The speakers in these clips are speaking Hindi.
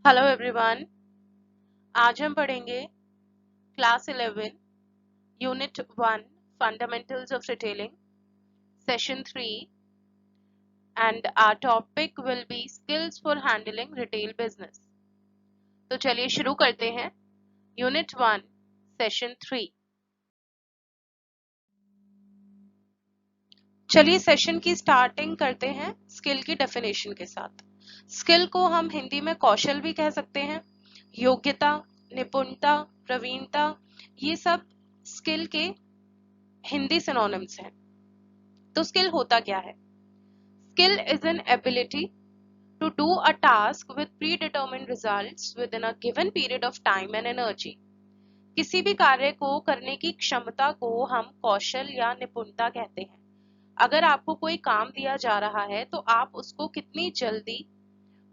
Hello everyone. आज हम पढ़ेंगे class 11 unit 1 fundamentals of retailing session 3 and our topic will be skills for handling retail business. तो चलिए शुरू करते हैं। Unit 1 session 3। चलिए सेशन की स्टार्टिंग करते हैं स्किल की डेफिनेशन के साथ। स्किल को हम हिंदी में कौशल भी कह सकते हैं। योग्यता, निपुणता, प्रवीणता, ये सब स्किल के हिंदी सिनोनिम्स हैं। तो स्किल होता क्या है? Skill is an ability to do a task with predetermined results within a given period of time and energy। किसी भी कार्य को करने की क्षमता को हम कौशल या निपुणता कहते हैं। अगर आपको कोई काम दिया जा रहा है तो आप उसको कितनी जल्दी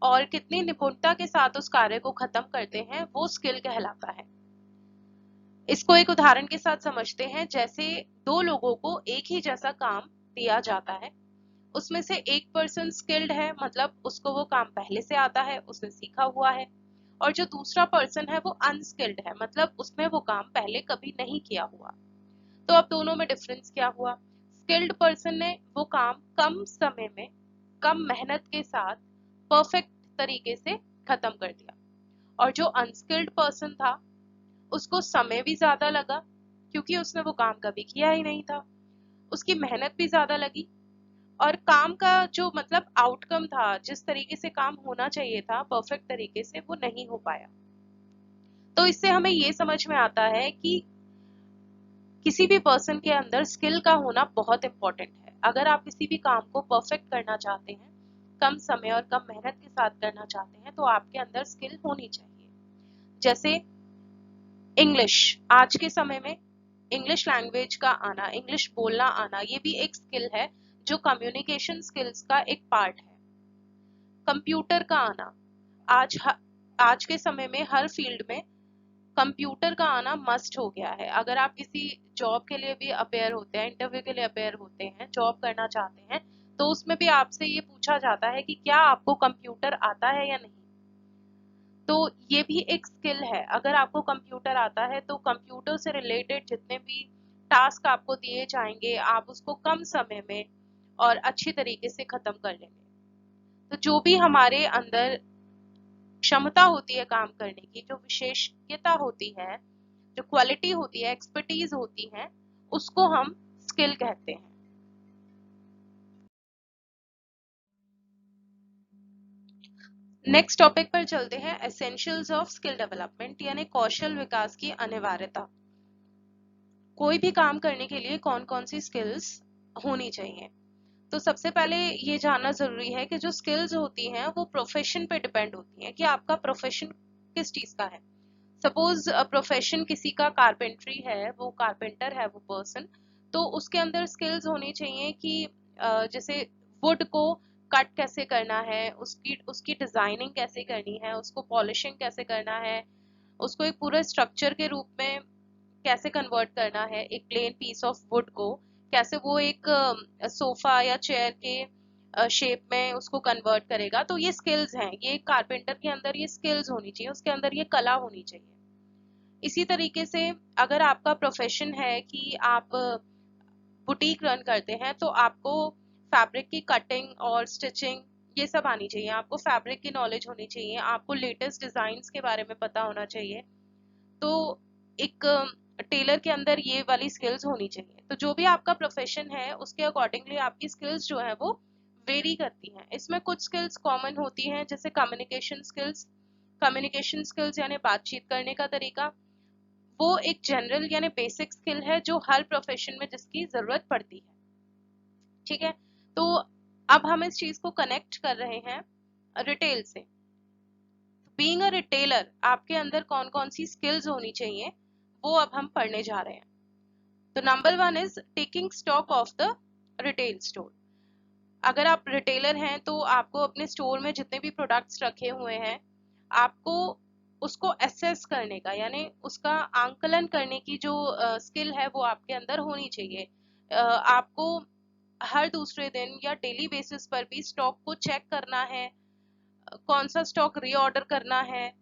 और कितनी निपुणता के साथ उस कार्य को खत्म करते हैं, वो स्किल कहलाता है। इसको एक उदाहरण के साथ समझते हैं। जैसे दो लोगों को एक ही जैसा काम दिया जाता है, उसमें से एक पर्सन स्किल्ड है, मतलब उसको वो काम पहले से आता है, उसने सीखा हुआ है, और जो दूसरा पर्सन है वो अनस्किल्ड है, मतलब उसने वो काम पहले कभी नहीं किया हुआ। तो अब दोनों में डिफरेंस क्या हुआ? स्किल्ड पर्सन ने वो काम कम समय में कम मेहनत के साथ परफेक्ट तरीके से खत्म कर दिया, और जो अनस्किल्ड पर्सन था उसको समय भी ज्यादा लगा, क्योंकि उसने वो काम कभी किया ही नहीं था, उसकी मेहनत भी ज्यादा लगी, और काम का जो मतलब आउटकम था, जिस तरीके से काम होना चाहिए था परफेक्ट तरीके से, वो नहीं हो पाया। तो इससे हमें ये समझ में आता है कि किसी भी पर्सन के अंदर स्किल का होना बहुत इंपॉर्टेंट है। अगर आप किसी भी काम को परफेक्ट करना चाहते हैं, कम समय और कम मेहनत के साथ करना चाहते हैं, तो आपके अंदर स्किल होनी चाहिए। जैसे इंग्लिश, आज के समय में इंग्लिश लैंग्वेज का आना, इंग्लिश बोलना आना, ये भी एक स्किल है जो कम्युनिकेशन स्किल्स का एक पार्ट है। कंप्यूटर का आना, आज आज के समय में हर फील्ड में कंप्यूटर का आना मस्ट हो गया है। अगर आप किसी जॉब के लिए भी अपेयर होते हैं, इंटरव्यू के लिए अपेयर होते हैं, जॉब करना चाहते हैं, तो उसमें भी आपसे ये पूछा जाता है कि क्या आपको कंप्यूटर आता है या नहीं। तो ये भी एक स्किल है। अगर आपको कंप्यूटर आता है तो कंप्यूटर से रिलेटेड जितने भी टास्क आपको दिए जाएंगे, आप उसको कम समय में और अच्छी तरीके से खत्म कर लेंगे। तो जो भी हमारे अंदर क्षमता होती है काम करने की, जो विशेषज्ञता होती है, जो क्वालिटी होती है, एक्सपर्टीज होती है, उसको हम स्किल कहते हैं। नेक्स्ट टॉपिक पर चलते हैं, एसेंशियल्स ऑफ स्किल डेवलपमेंट, यानी कौशल विकास की अनिवार्यता। कोई भी काम करने के लिए कौन कौन सी स्किल्स होनी चाहिए? तो सबसे पहले ये जानना जरूरी है कि जो स्किल्स होती हैं वो प्रोफेशन पे डिपेंड होती हैं, कि आपका प्रोफेशन किस चीज का है। सपोज प्रोफेशन किसी का कारपेंट्री है, वो कारपेंटर है वो पर्सन, तो उसके अंदर स्किल्स होनी चाहिए कि जैसे वुड को कट कैसे करना है, उसकी उसकी डिजाइनिंग कैसे करनी है, उसको पॉलिशिंग कैसे करना है, उसको एक पूरे स्ट्रक्चर के रूप में कैसे कन्वर्ट करना है, एक प्लेन पीस ऑफ वुड को कैसे वो एक सोफा या चेयर के शेप में उसको कन्वर्ट करेगा। तो ये स्किल्स हैं, ये कारपेंटर के अंदर ये स्किल्स होनी चाहिए, उसके अंदर ये कला होनी चाहिए। इसी तरीके से अगर आपका प्रोफेशन है कि आप बुटीक रन करते हैं, तो आपको फैब्रिक की कटिंग और स्टिचिंग ये सब आनी चाहिए, आपको फैब्रिक की नॉलेज होनी चाहिए, आपको लेटेस्ट डिजाइन के बारे में पता होना चाहिए। तो एक टेलर के अंदर ये वाली स्किल्स होनी चाहिए। तो जो भी आपका प्रोफेशन है उसके अकॉर्डिंगली आपकी स्किल्स जो है वो वेरी करती हैं। इसमें कुछ स्किल्स कॉमन होती हैं, जैसे कम्युनिकेशन स्किल्स। कम्युनिकेशन स्किल्स यानी बातचीत करने का तरीका, वो एक जनरल यानी बेसिक स्किल है जो हर प्रोफेशन में जिसकी जरूरत पड़ती है। ठीक है, तो अब हम इस चीज को कनेक्ट कर रहे हैं रिटेल से। बीइंग अ रिटेलर, आपके अंदर कौन कौन सी स्किल्स होनी चाहिए वो अब हम पढ़ने जा रहे हैं। तो number 1 is taking stock of the retail store. अगर आप रिटेलर हैं तो आपको अपने स्टोर में जितने भी प्रोडक्ट्स रखे हुए हैं, आपको उसको एसेस करने का यानी उसका आंकलन करने की जो स्किल है वो आपके अंदर होनी चाहिए। आपको हर दूसरे दिन या डेली बेसिस पर भी स्टॉक को चेक करना है, कौन सा स्टॉक रीऑर्डर करना है,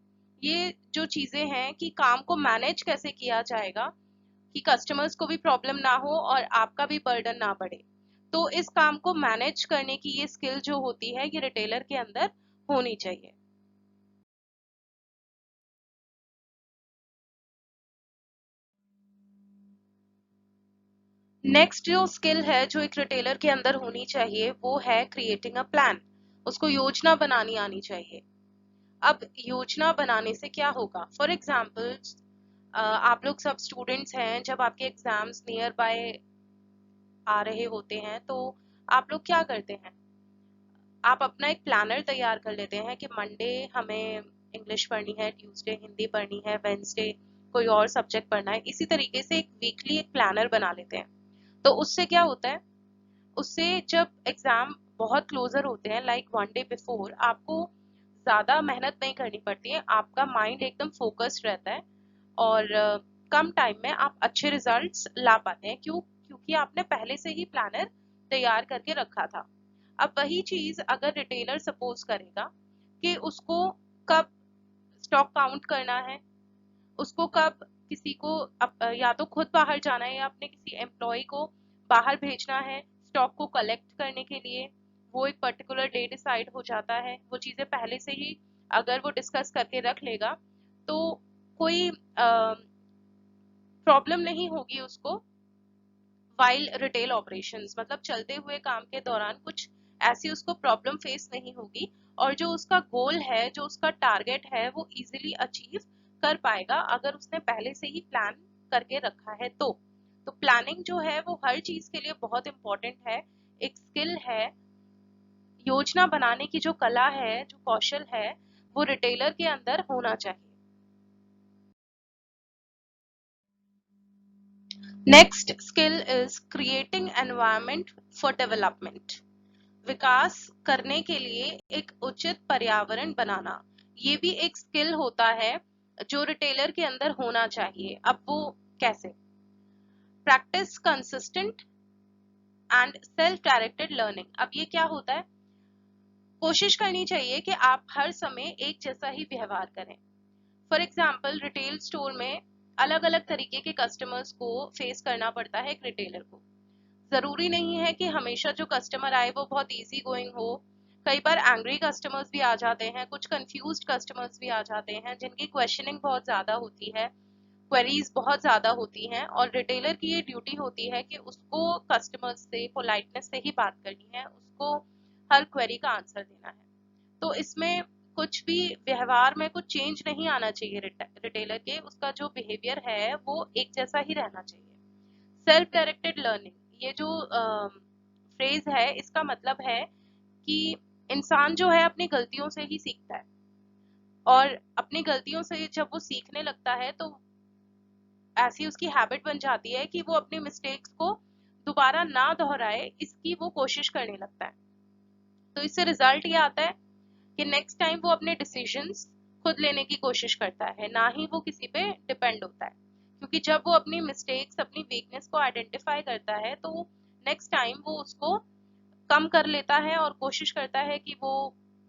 ये जो चीजें हैं कि काम को मैनेज कैसे किया जाएगा कि कस्टमर्स को भी प्रॉब्लम ना हो और आपका भी बर्डन ना बढ़े। तो इस काम को मैनेज करने की ये स्किल जो होती है ये रिटेलर के अंदर होनी चाहिए। नेक्स्ट जो स्किल है जो एक रिटेलर के अंदर होनी चाहिए वो है क्रिएटिंग अ प्लान। उसको योजना बनानी आनी चाहिए। अब योजना बनाने से क्या होगा, फॉर एग्जाम्पल आप लोग सब स्टूडेंट्स हैं, जब आपके एग्जाम्स नियर बाय आ रहे होते हैं तो आप लोग क्या करते हैं, आप अपना एक प्लानर तैयार कर लेते हैं कि मंडे हमें इंग्लिश पढ़नी है, ट्यूसडे हिंदी पढ़नी है, वेंसडे कोई और सब्जेक्ट पढ़ना है। इसी तरीके से एक वीकली एक प्लानर बना लेते हैं। तो उससे क्या होता है, उससे जब एग्जाम बहुत क्लोजर होते हैं लाइक वन डे बिफोर, आपको ज्यादा मेहनत नहीं करनी पड़ती है, आपका माइंड एकदम फोकस्ड रहता है और कम टाइम में आप अच्छे रिजल्ट्स ला पाते हैं। क्योंकि आपने पहले से ही प्लानर तैयार करके रखा था। अब वही चीज अगर रिटेलर सपोज करेगा कि उसको कब स्टॉक काउंट करना है, उसको कब किसी को या तो खुद बाहर जाना है या अपने किसी एम्प्लॉय को बाहर भेजना है स्टॉक को कलेक्ट करने के लिए, वो एक पर्टिकुलर डे डिसाइड हो जाता है। वो चीजें पहले से ही अगर वो डिस्कस करके रख लेगा तो कोई प्रॉब्लम नहीं होगी उसको वाइल रिटेल ऑपरेशंस, मतलब चलते हुए काम के दौरान कुछ ऐसी उसको प्रॉब्लम फेस नहीं होगी और जो उसका गोल है, जो उसका टारगेट है, वो इजीली अचीव कर पाएगा अगर उसने पहले से ही प्लान करके रखा है। तो प्लानिंग जो है वो हर चीज के लिए बहुत इंपॉर्टेंट है, एक स्किल है। योजना बनाने की जो कला है, जो कौशल है, वो रिटेलर के अंदर होना चाहिए। Next skill is creating environment for development. विकास करने के लिए एक उचित पर्यावरण बनाना, ये भी एक स्किल होता है जो रिटेलर के अंदर होना चाहिए। अब वो कैसे, practice consistent and self directed learning. अब ये क्या होता है, कोशिश करनी चाहिए कि आप हर समय एक जैसा ही व्यवहार करें। फॉर एग्जाम्पल रिटेल स्टोर में अलग अलग तरीके के कस्टमर्स को फेस करना पड़ता है एक रिटेलर को। जरूरी नहीं है कि हमेशा जो कस्टमर आए वो बहुत इजी गोइंग हो। कई बार एंग्री कस्टमर्स भी आ जाते हैं, कुछ कंफ्यूज्ड कस्टमर्स भी आ जाते हैं जिनकी क्वेश्चनिंग बहुत ज्यादा होती है, क्वेरीज बहुत ज्यादा होती हैं और रिटेलर की ये ड्यूटी होती है कि उसको कस्टमर्स से पोलाइटनेस से ही बात करनी है, उसको हर क्वेरी का आंसर देना है। तो इसमें कुछ भी व्यवहार में कुछ चेंज नहीं आना चाहिए, रिटेलर के उसका जो बिहेवियर है वो एक जैसा ही रहना चाहिए। सेल्फ डायरेक्टेड लर्निंग, ये जो फ्रेज है इसका मतलब है कि इंसान जो है अपनी गलतियों से ही सीखता है और अपनी गलतियों से जब वो सीखने लगता है तो ऐसी उसकी हैबिट बन जाती है कि वो अपनी मिस्टेक्स को दोबारा ना दोहराए, इसकी वो कोशिश करने लगता है। तो इससे रिजल्ट ये आता है कि नेक्स्ट टाइम वो अपने डिसीजंस खुद लेने की कोशिश करता है, ना ही वो किसी पे डिपेंड होता है। क्योंकि जब वो अपनी मिस्टेक्स, अपनी वीकनेस को आइडेंटिफाई करता है तो नेक्स्ट टाइम वो उसको कम कर लेता है और कोशिश करता है कि वो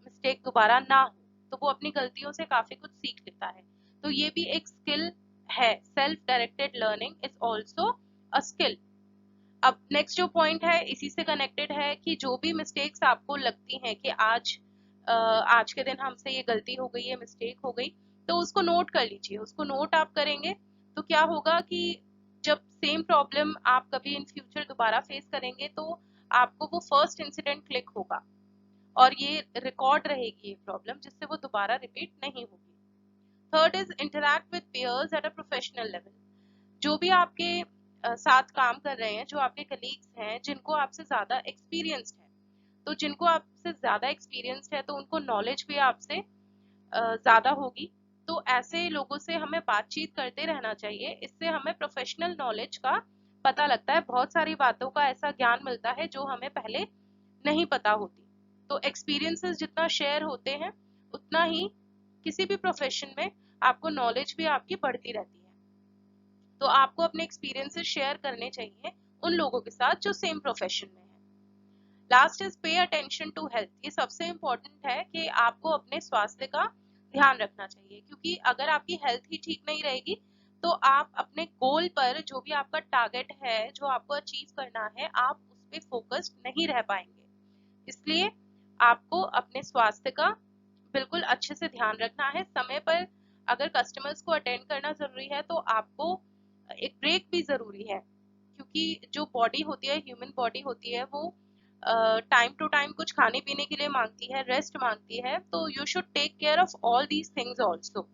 मिस्टेक दोबारा ना हो। तो वो अपनी गलतियों से काफी कुछ सीख लेता है। तो ये भी एक स्किल है, self directed learning is also a skill. अब नेक्स्ट जो पॉइंट है इसी से कनेक्टेड है कि जो भी मिस्टेक्स आपको लगती हैं कि आज के दिन हमसे ये गलती हो गई, ये मिस्टेक हो गई, तो उसको नोट कर लीजिए। उसको नोट आप करेंगे तो क्या होगा कि जब सेम प्रॉब्लम आप कभी इन फ्यूचर दोबारा फेस करेंगे तो आपको वो फर्स्ट इंसिडेंट क्लिक होगा और ये रिकॉर्ड रहेगी ये प्रॉब्लम, जिससे वो दोबारा रिपीट नहीं होगी। Third is interact with pairs at a professional level. जो भी आपके साथ काम कर रहे हैं, जो आपके कलीग्स हैं जिनको आपसे ज्यादा एक्सपीरियंस्ड है, तो जिनको आपसे ज्यादा एक्सपीरियंस्ड है तो उनको नॉलेज भी आपसे ज्यादा होगी। तो ऐसे लोगों से हमें बातचीत करते रहना चाहिए, इससे हमें प्रोफेशनल नॉलेज का पता लगता है, बहुत सारी बातों का ऐसा ज्ञान मिलता है जो हमें पहले नहीं पता होती। तो एक्सपीरियंसेस जितना शेयर होते हैं उतना ही किसी भी प्रोफेशन में आपको नॉलेज भी आपकी बढ़ती रहती है। तो आपको अपने एक्सपीरियंसेस शेयर करने चाहिए उन लोगों के साथ जो सेम प्रोफेशन में है। Last is pay attention to health. ये सबसे इम्पोर्टेंट है कि आपको अपने स्वास्थ्य का ध्यान रखना चाहिए, क्योंकि अगर आपकी हेल्थ ही ठीक नहीं रहेगी तो आप अपने गोल पर, जो भी आपका टारगेट है, जो आपको अचीव करना है, आप उस पर फोकस्ड नहीं रह पाएंगे। इसलिए आपको अपने स्वास्थ्य का बिल्कुल अच्छे से ध्यान रखना है। समय पर अगर कस्टमर्स को अटेंड करना जरूरी है तो आपको एक ब्रेक भी जरूरी है, क्योंकि जो बॉडी होती है, ह्यूमन बॉडी होती है, वो टाइम टू टाइम कुछ खाने पीने के लिए मांगती है, रेस्ट मांगती है। तो you should take care of all these things also.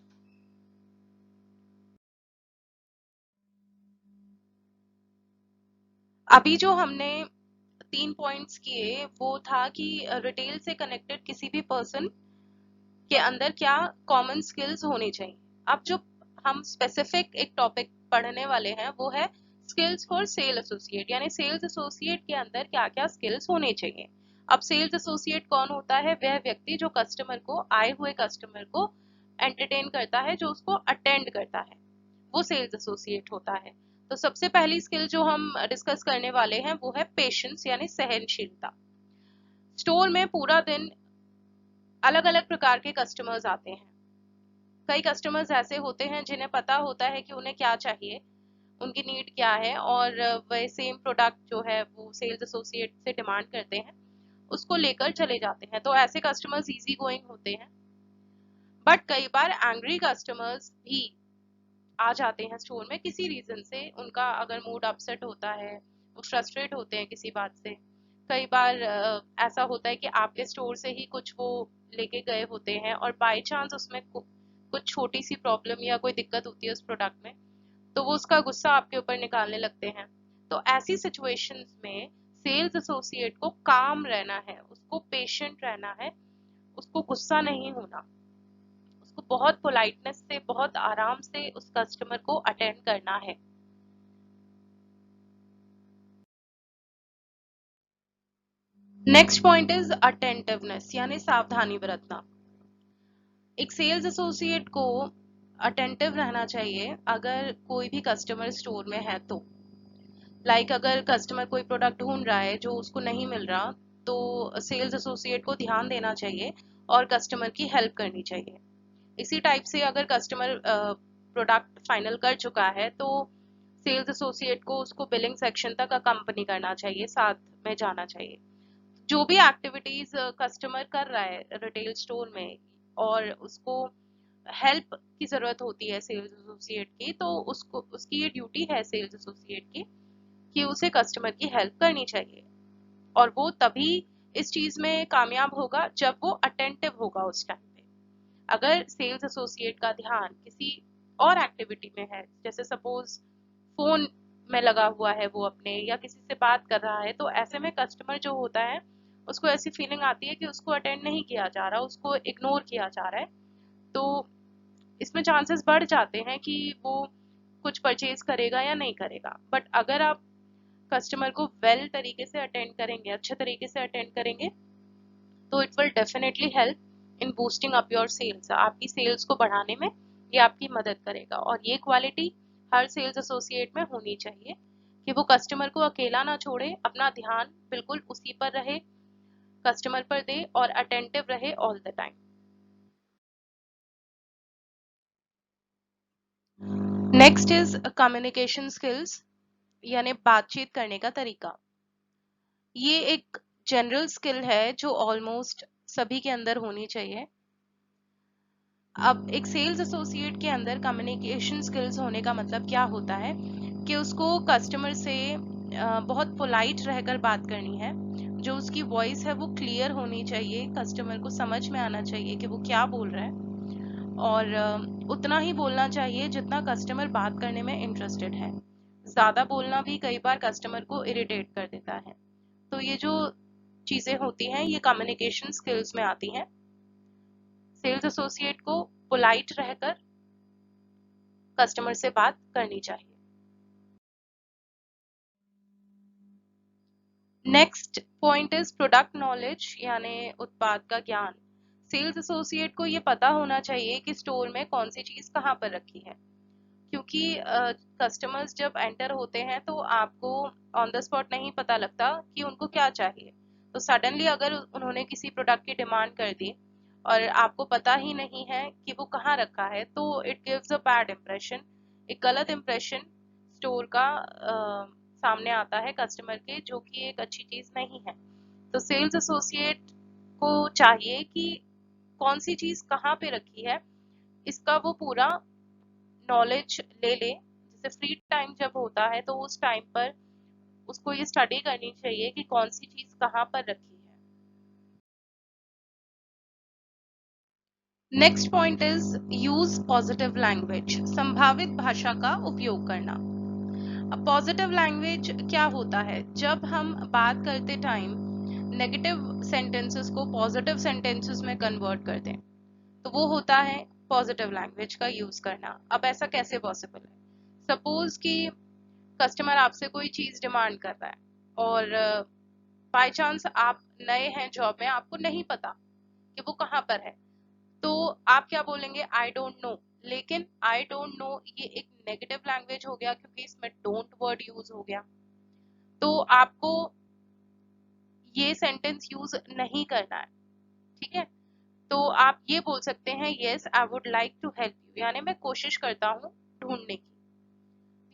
अभी जो हमने 3 पॉइंट्स किए वो था कि रिटेल से कनेक्टेड किसी भी पर्सन के अंदर क्या कॉमन स्किल्स होनी चाहिए। अब जो हम स्पेसिफिक एक टॉपिक पढ़ने वाले हैं वो है स्किल्स फॉर सेल एसोसिएट, यानी सेल्स एसोसिएट के अंदर क्या क्या स्किल्स होने चाहिए। अब सेल्स एसोसिएट कौन होता है? वह व्यक्ति जो कस्टमर को, आए हुए कस्टमर को एंटरटेन करता है, जो उसको अटेंड करता है, वो सेल्स एसोसिएट होता है। तो सबसे पहली स्किल जो हम डिस्कस करने वाले हैं वो है पेशेंस, यानी सहनशीलता। स्टोर में पूरा दिन अलग अलग प्रकार के कस्टमर्स आते हैं। कई कस्टमर्स ऐसे होते हैं जिन्हें पता होता है कि उन्हें क्या चाहिए, उनकी नीड क्या है, और वह सेम प्रोडक्ट जो है वो सेल्स एसोसिएट से डिमांड करते हैं, उसको लेकर चले जाते हैं। तो ऐसे कस्टमर्स इजी गोइंग होते हैं। बट कई बार एंग्री कस्टमर्स भी आ जाते हैं स्टोर में किसी रीजन से। उनका अगर मूड अपसेट होता है, वो फ्रस्ट्रेट होते हैं किसी बात से। कई बार ऐसा होता है कि आपके स्टोर से ही कुछ वो लेके गए होते हैं और बाय चांस उसमें कुछ छोटी सी प्रॉब्लम या कोई दिक्कत होती है उस प्रोडक्ट में, तो वो उसका गुस्सा आपके ऊपर निकालने लगते हैं। तो ऐसी सिचुएशंस में सेल्स एसोसिएट को काम रहना है, उसको पेशेंट रहना है, उसको गुस्सा नहीं होना, उसको बहुत पोलाइटनेस से, बहुत आराम से उस कस्टमर को अटेंड करना है। नेक्स्ट पॉइंट इज अटेंटिवनेस, यानी सावधानी बरतना। एक सेल्स एसोसिएट को अटेंटिव रहना चाहिए अगर कोई भी कस्टमर स्टोर में है तो। अगर कस्टमर कोई प्रोडक्ट ढूंढ रहा है जो उसको नहीं मिल रहा, तो सेल्स एसोसिएट को ध्यान देना चाहिए और कस्टमर की हेल्प करनी चाहिए। इसी टाइप से अगर कस्टमर प्रोडक्ट फाइनल कर चुका है तो सेल्स एसोसिएट को उसको बिलिंग सेक्शन तक अकम्पनी करना चाहिए, साथ में जाना चाहिए। जो भी एक्टिविटीज कस्टमर कर रहा है रिटेल स्टोर में और उसको हेल्प की जरूरत होती है सेल्स एसोसिएट की, तो उसको, उसकी ये ड्यूटी है सेल्स एसोसिएट की कि उसे कस्टमर की हेल्प करनी चाहिए। और वो तभी इस चीज में कामयाब होगा जब वो अटेंटिव होगा उस टाइम पे। अगर सेल्स एसोसिएट का ध्यान किसी और एक्टिविटी में है, जैसे सपोज फोन में लगा हुआ है वो अपने, या किसी से बात कर रहा है, तो ऐसे में कस्टमर जो होता है उसको ऐसी फीलिंग आती है कि उसको अटेंड नहीं किया जा रहा, उसको इग्नोर किया जा रहा है। तो इसमें चांसेस बढ़ जाते हैं कि वो कुछ परचेज करेगा या नहीं करेगा। बट अगर आप कस्टमर को वेल तरीके से अटेंड करेंगे, अच्छे तरीके से अटेंड करेंगे, तो it will definitely help in boosting up your sales. आपकी सेल्स को बढ़ाने में ये आपकी मदद करेगा। और ये क्वालिटी हर सेल्स एसोसिएट में होनी चाहिए कि वो कस्टमर को अकेला ना छोड़े, अपना ध्यान बिल्कुल उसी पर रहे, कस्टमर पर दे और अटेंटिव रहे all the time. Next is communication skills, यानी बातचीत करने का तरीका। ये एक जनरल स्किल है जो ऑलमोस्ट सभी के अंदर होनी चाहिए। अब एक सेल्स एसोसिएट के अंदर कम्युनिकेशन स्किल्स होने का मतलब क्या होता है कि उसको कस्टमर से बहुत पोलाइट रहकर बात करनी है। जो उसकी वॉइस है वो क्लियर होनी चाहिए, कस्टमर को समझ में आना चाहिए कि वो क्या बोल रहा है, और उतना ही बोलना चाहिए जितना कस्टमर बात करने में इंटरेस्टेड है। ज्यादा बोलना भी कई बार कस्टमर को इरिटेट कर देता है। तो ये जो चीजें होती हैं ये कम्युनिकेशन स्किल्स में आती हैं। सेल्स एसोसिएट को पोलाइट रहकर कस्टमर से बात करनी चाहिए। Next point is product knowledge, यानी उत्पाद का ज्ञान। सेल्स एसोसिएट को ये पता होना चाहिए कि स्टोर में कौन सी चीज कहाँ पर रखी है, क्योंकि कस्टमर्स जब एंटर होते हैं तो आपको ऑन द स्पॉट नहीं पता लगता कि उनको क्या चाहिए। तो सडनली अगर उन्होंने किसी प्रोडक्ट की डिमांड कर दी और आपको पता ही नहीं है कि वो कहाँ रखा है, तो it gives a bad impression, एक गलत इम्प्रेशन स्टोर का सामने आता है कस्टमर के, जो कि एक अच्छी चीज नहीं है। तो सेल्स एसोसिएट को चाहिए कि कौन सी चीज कहाँ पे रखी है इसका वो पूरा नॉलेज ले ले। जैसे फ्री टाइम जब होता है तो उस टाइम पर उसको ये स्टडी करनी चाहिए कि कौन सी चीज कहाँ पर रखी है। Next point is use positive language, संभावित भाषा का उपयोग करना। अब पॉजिटिव लैंग्वेज क्या होता है? जब हम बात करते टाइम नेगेटिव सेंटेंसेस को पॉजिटिव सेंटेंसेस में कन्वर्ट कर दें, तो वो होता है पॉजिटिव लैंग्वेज का यूज करना। अब ऐसा कैसे पॉसिबल है? सपोज कि कस्टमर आपसे कोई चीज डिमांड कर रहा है और बाय चांस आप नए हैं जॉब में, आपको नहीं पता कि वो कहाँ पर है, तो आप क्या बोलेंगे? I don't know. लेकिन आई डोंट नो ये एक नेगेटिव लैंग्वेज हो गया, क्योंकि इसमें डोंट वर्ड यूज हो गया। तो आपको ये सेंटेंस यूज नहीं करना है, ठीक है? तो आप ये बोल सकते हैं, yes I would like to help you, यानी मैं कोशिश करता हूँ ढूंढने की।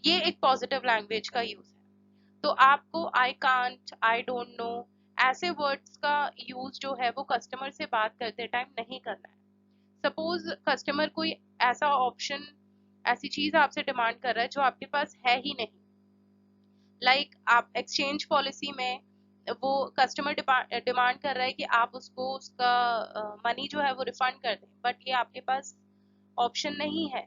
ये एक पॉजिटिव लैंग्वेज का यूज है। तो आपको I can't, I don't know ऐसे वर्ड्स का यूज जो है वो कस्टमर से बात करते टाइम नहीं करना है। सपोज कस्टमर कोई ऐसा ऑप्शन, ऐसी चीज आपसे डिमांड कर रहा है जो आपके पास है ही नहीं। लाइक आप एक्सचेंज पॉलिसी में वो कस्टमर डिमांड कर रहा है कि आप उसको उसका मनी जो है वो रिफंड कर दें, बट ये आपके पास ऑप्शन नहीं है।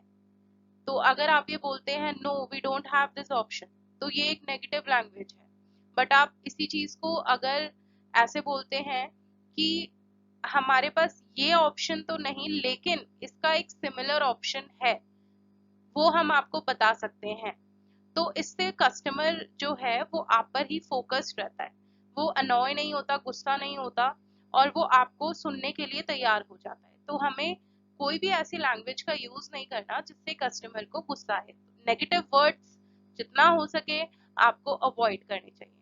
तो अगर आप ये बोलते हैं no we don't have this option, तो ये एक नेगेटिव लैंग्वेज है। बट आप इसी चीज को अगर ऐसे बोलते हैं कि हमारे पास ये ऑप्शन तो नहीं, लेकिन इसका एक सिमिलर ऑप्शन है, वो हम आपको बता सकते हैं, तो इससे कस्टमर जो है वो आप पर ही फोकस्ड रहता है, वो अनॉय नहीं होता, गुस्सा नहीं होता, और वो आपको सुनने के लिए तैयार हो जाता है। तो हमें कोई भी ऐसी लैंग्वेज का यूज नहीं करना जिससे कस्टमर को गुस्सा है। नेगेटिव वर्ड्स जितना हो सके आपको अवॉइड करने चाहिए।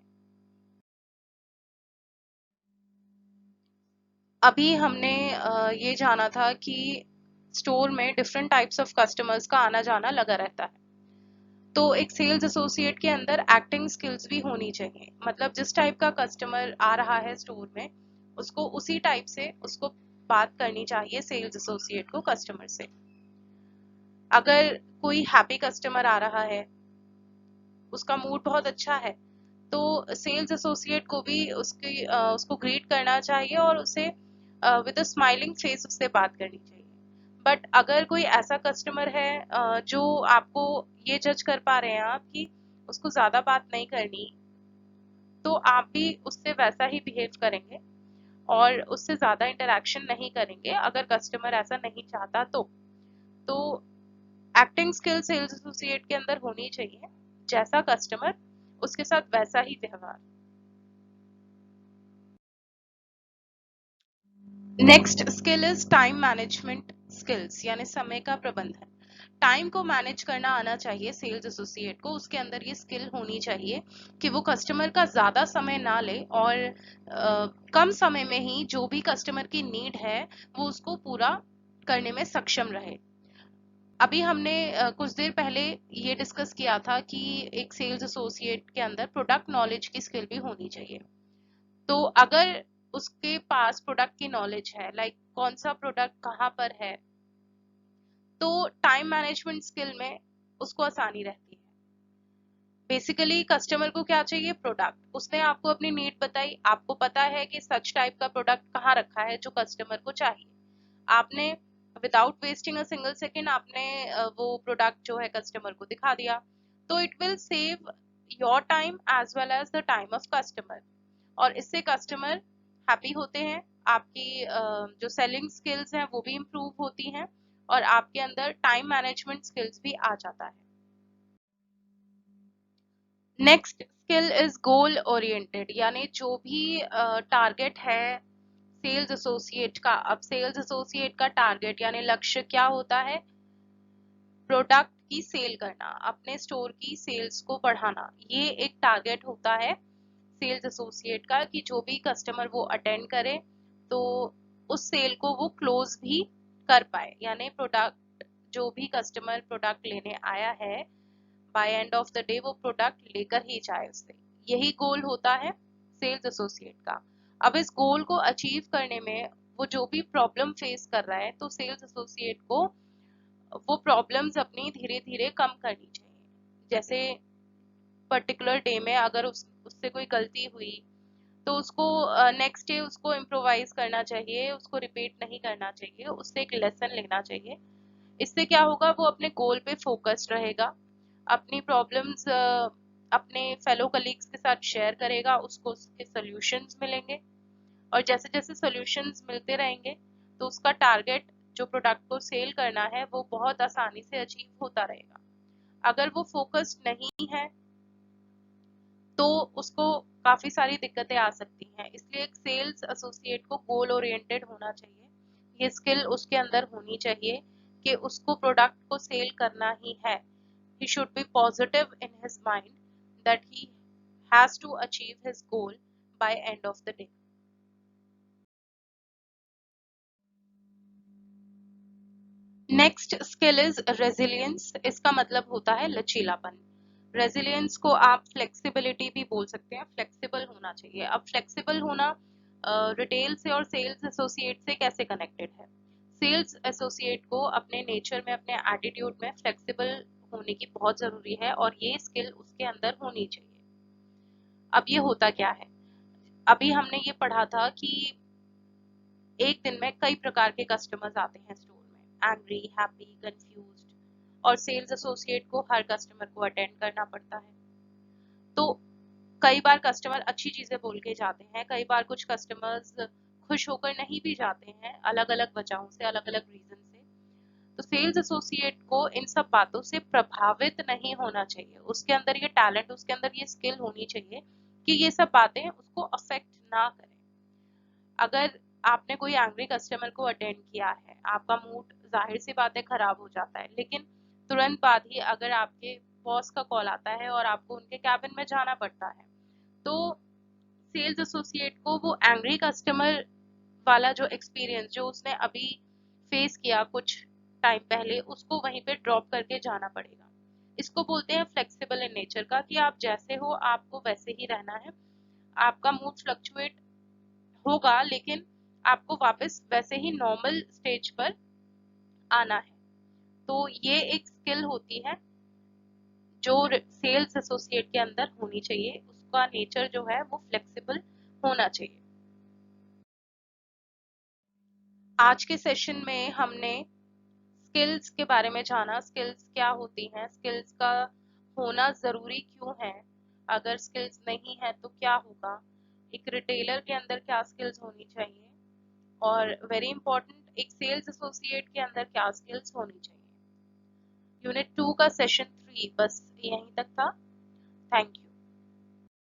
अभी हमने ये जाना था कि स्टोर में डिफरेंट टाइप्स ऑफ कस्टमर्स का आना जाना लगा रहता है। तो एक सेल्स एसोसिएट के अंदर एक्टिंग स्किल्स भी होनी चाहिए, मतलब जिस टाइप का कस्टमर आ रहा है स्टोर में, उसको उसी टाइप से उसको बात करनी चाहिए सेल्स एसोसिएट को कस्टमर से। अगर कोई हैप्पी कस्टमर आ रहा है, उसका मूड बहुत अच्छा है, तो सेल्स एसोसिएट को भी उसको ग्रीट करना चाहिए और उसे विद अ स्माइलिंग फेस उससे बात करनी चाहिए। बट अगर कोई ऐसा कस्टमर है जो आपको ये जज कर पा रहे हैं आप कि उसको ज्यादा बात नहीं करनी, तो आप भी उससे वैसा ही बिहेव करेंगे और उससे ज्यादा इंटरेक्शन नहीं करेंगे अगर कस्टमर ऐसा नहीं चाहता। तो एक्टिंग स्किल सेल्स एसोसिएट के अंदर होनी चाहिए, जैसा कस्टमर उसके साथ वैसा ही व्यवहार। Next skill is time management skills, यानी समय का प्रबंधन। टाइम को मैनेज करना आना चाहिए सेल्स एसोसिएट को, उसके अंदर ये स्किल होनी चाहिए कि वो कस्टमर का ज्यादा समय ना ले और कम समय में ही जो भी कस्टमर की नीड है वो उसको पूरा करने में सक्षम रहे। अभी हमने कुछ देर पहले ये डिस्कस किया था कि एक सेल्स एसोसिएट के अंदर प्रोडक्ट नॉलेज की स्किल भी होनी चाहिए। तो अगर उसके पास प्रोडक्ट की नॉलेज है, लाइक कौन सा प्रोडक्ट कहाँ पर है, तो टाइम मैनेजमेंट स्किल में उसको आसानी रहती है। बेसिकली कस्टमर को क्या चाहिए? प्रोडक्ट। उसने आपको अपनी नीड बताई, आपको पता है कि सच टाइप का प्रोडक्ट कहाँ रखा है जो कस्टमर को चाहिए। आपने without wasting a single second आपने वो प्रोडक्ट जो है कस्टमर को दिखा दिया। तो it will save your time as well as the time of customer, और इससे कस्टमर हैप्पी होते हैं, आपकी जो सेलिंग स्किल्स हैं वो भी इम्प्रूव होती हैं, और आपके अंदर टाइम मैनेजमेंट स्किल्स भी आ जाता है। Next skill is goal oriented, यानी जो भी टारगेट है सेल्स एसोसिएट का। अब सेल्स एसोसिएट का टारगेट यानी लक्ष्य क्या होता है? प्रोडक्ट की सेल करना, अपने स्टोर की सेल्स को बढ़ाना, ये एक टारगेट होता है सेल्स एसोसिएट का कि जो भी कस्टमर वो अटेंड करे तो उस सेल को वो क्लोज भी कर पाए, यानी प्रोडक्ट जो भी कस्टमर प्रोडक्ट लेने आया है by end of the day वो प्रोडक्ट लेकर ही जाए उससे। यही गोल होता है सेल्स एसोसिएट का। अब इस गोल को अचीव करने में वो जो भी प्रॉब्लम फेस कर रहा है तो सेल्स एसोसिएट को वो प्रॉब्लम्स अपनी धीरे धीरे कम करनी चाहिए। जैसे पर्टिकुलर डे में अगर उससे कोई गलती हुई तो उसको नेक्स्ट डे उसको इम्प्रोवाइज करना चाहिए, उसको रिपीट नहीं करना चाहिए, उससे एक लेसन लेना चाहिए। इससे क्या होगा, वो अपने गोल पे फोकस्ड रहेगा, अपनी प्रॉब्लम्स अपने फेलो कलीग्स के साथ शेयर करेगा, उसको उसके सॉल्यूशंस मिलेंगे और जैसे जैसे सॉल्यूशंस मिलते रहेंगे तो उसका टारगेट जो प्रोडक्ट को सेल करना है वो बहुत आसानी से अचीव होता रहेगा। अगर वो फोकस्ड नहीं है तो उसको काफी सारी दिक्कतें आ सकती हैं। इसलिए एक सेल्स एसोसिएट को गोल ओरिएंटेड होना चाहिए, ये स्किल उसके अंदर होनी चाहिए कि उसको प्रोडक्ट को सेल करना ही है। He should be positive in his mind that he has to achieve his goal by end of the day. Next skill is resilience. इसका मतलब होता है लचीलापन। रेजिलियंस को आप फ्लेक्सिबिलिटी भी बोल सकते हैं, फ्लेक्सिबल होना चाहिए। अब फ्लेक्सिबल होना रिटेल से और सेल्स एसोसिएट से कैसे कनेक्टेड है? सेल्स एसोसिएट को अपने नेचर में, अपने एटीट्यूड में फ्लेक्सिबल होने की बहुत जरूरी है और ये स्किल उसके अंदर होनी चाहिए। अब ये होता क्या है, अभी हमने ये पढ़ा था कि एक दिन में कई प्रकार के कस्टमर्स आते हैं स्टोर में, एंग्री, हैप्पी, कंफ्यूज्ड, और सेल्स एसोसिएट को हर कस्टमर को अटेंड करना पड़ता है। तो कई बार कस्टमर अच्छी चीजें बोल के जाते हैं, कई बार कुछ कस्टमर्स खुश होकर नहीं भी जाते हैं, अलग अलग वजहों से, अलग अलग रीजन से। तो सेल्स एसोसिएट को इन सब बातों से प्रभावित नहीं होना चाहिए। उसके अंदर ये टैलेंट, उसके अंदर ये स्किल होनी चाहिए कि ये सब बातें उसको अफेक्ट ना करें। अगर आपने कोई एंग्री कस्टमर को अटेंड किया है, आपका मूड जाहिर सी बात है खराब हो जाता है, लेकिन तुरंत बाद ही अगर आपके बॉस का कॉल आता है और आपको उनके कैबिन में जाना पड़ता है तो सेल्स एसोसिएट को वो एंग्री कस्टमर वाला जो एक्सपीरियंस जो उसने अभी फेस किया कुछ टाइम पहले, उसको वहीं पे ड्रॉप करके जाना पड़ेगा। इसको बोलते हैं फ्लेक्सिबल इन नेचर का, कि आप जैसे हो आपको वैसे ही रहना है। आपका मूड फ्लक्चुएट होगा लेकिन आपको वापस वैसे ही नॉर्मल स्टेज पर आना है। तो ये एक स्किल होती है जो सेल्स एसोसिएट के अंदर होनी चाहिए, उसका नेचर जो है वो फ्लेक्सिबल होना चाहिए। आज के सेशन में हमने स्किल्स के बारे में जाना, स्किल्स क्या होती हैं, स्किल्स का होना जरूरी क्यों है, अगर स्किल्स नहीं है तो क्या होगा, एक रिटेलर के अंदर क्या स्किल्स होनी चाहिए, और वेरी इंपॉर्टेंट एक सेल्स एसोसिएट के अंदर क्या स्किल्स होनी चाहिए। यूनिट 2 का सेशन 3 बस यहीं तक था। Thank you.